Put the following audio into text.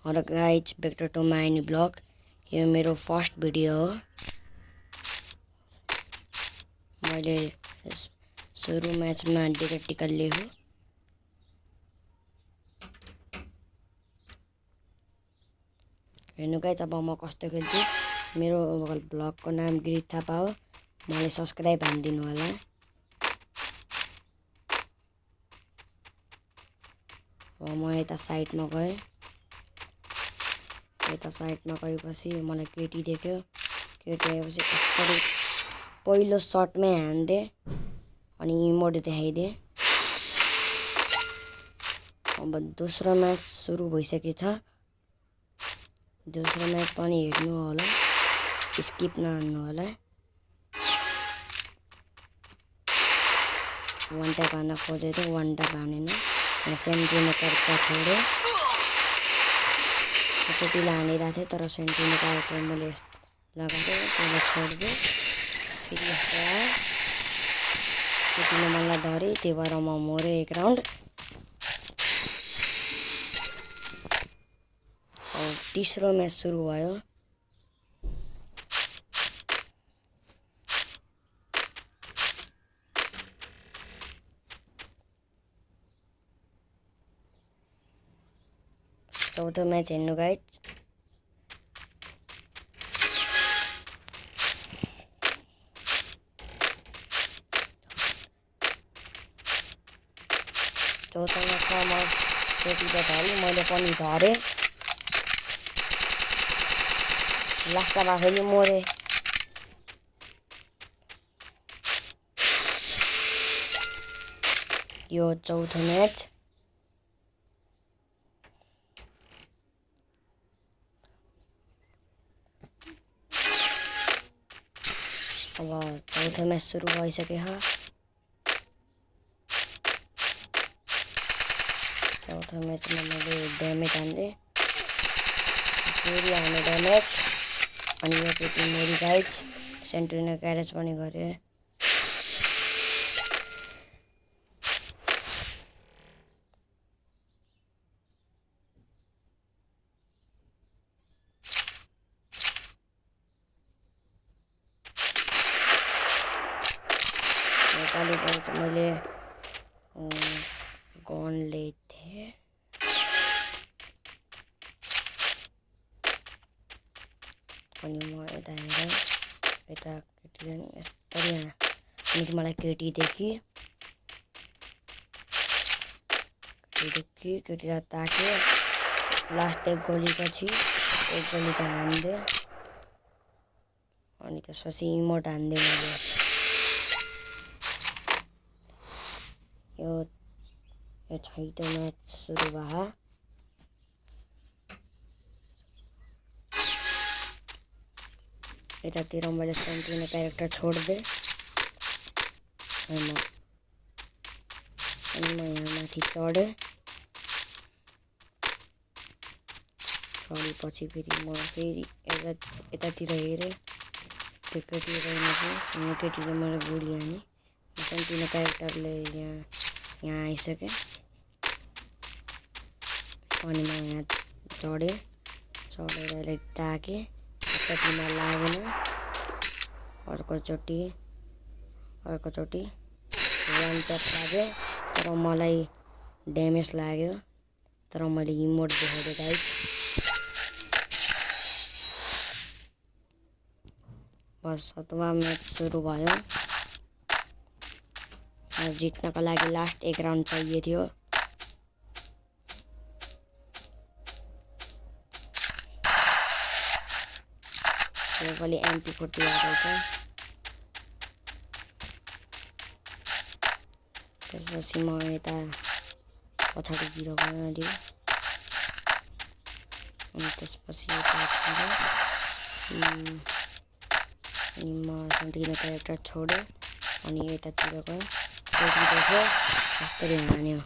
Hello guys, back to my new blog. यो मेरो first video हो। मैले सुरु म्याचमा डिरेक्टिकल लिएको। हेर्नु गाइज, अब म कस्तो खेल्छु। मेरो ब्लगको नाम गिरीश थापा हो। मलाई सब्स्क्राइब हानिदिनु होला। अब म यता साइडमा गएँ। यता साइडमा गएपछि मलाई केटी देख्यो। केटी आएपछि कसरी पहिलो सटमै हान्दे अनि इमोट देखाइदिए। अब दोस्रो म्याच सुरु भइसकेको छ। दोस्रो म्याच पनि हेर्नु होला, स्किप नहान्नु होला। वान ट्याप हान्न खोजेको थियो, वान ट्याप हानेन। सेन्टिने क्यारेक्टर छोड्यो। केटीलाई हानिरहेको थिएँ तर सेन्टिने क्यारेक्टर मैले लगाएको त्यसलाई छोडिदिएँ। फेरि केटीले मलाई धरे, त्यही भएर म मरेँ एक राउन्ड। तेस्रो म्याच सुरु भयो। चौथो म्याच हेर्नु गाइज। चौथो म्याचमा म केटीले धरेँ, मैले पनि धरेँ। लास्टमा फेरि मरेँ। यो चौथो म्याच। अब चौथो म्याच सुरु भइसक्यो छ। चौथो म्याचमा मैले ड्यामेज हान्दै फेरि हाने ड्यामेज अनि यो केटी मेरी गाइज। सेन्ट्रिनो क्यारेज पनि गरे। नेपाली गाइज मैले गन लिएको थिएँ। अनि म यता हेरेँ, यता केटी यस्तरी अनि मलाई केटी देखि केटीलाई ताक्यो। लास्ट एक गोलीपछि एक गोली त हानिदिएँ अनि त्यसपछि इमोट हानिदिएँ मैले। यो छैटौँ म्याच सुरु भयो। यतातिर मैले सेन्टिने क्यारेक्टर छोडिदिएँ अनि म यहाँ माथि चढेँ। चढेपछि फेरि म फेरि यतातिर हेरेँ, त्यो केटी रहेन। यहाँ केटीले मलाई गोली हाने। सेन्टिने क्यारेक्टरले यहाँ आइसकेँ अनि म यहाँ चढेँ। चढेर यसलाई ताकेँ, एकचोटिमा लागेन। अर्कोचोटि वान ट्याप लाग्यो तर मलाई ड्यामेज लाग्यो। तर मैले इमोट देखाइदिएँ गाइज। बस सातवां म्याच सुरु भयो। जित्नको लागि लास्ट एक राउन्ड चाहिएको थियो। योपालि MP40 आएको छ। त्यसपछि म यता पछाडितिर गएँ अलि अनि त्यसपछि यतातिर अनि म सेन्टिने क्यारेक्टर छोडेँ अनि यतातिर गएँ। केटी देख्यो, कस्तरी हान्यो।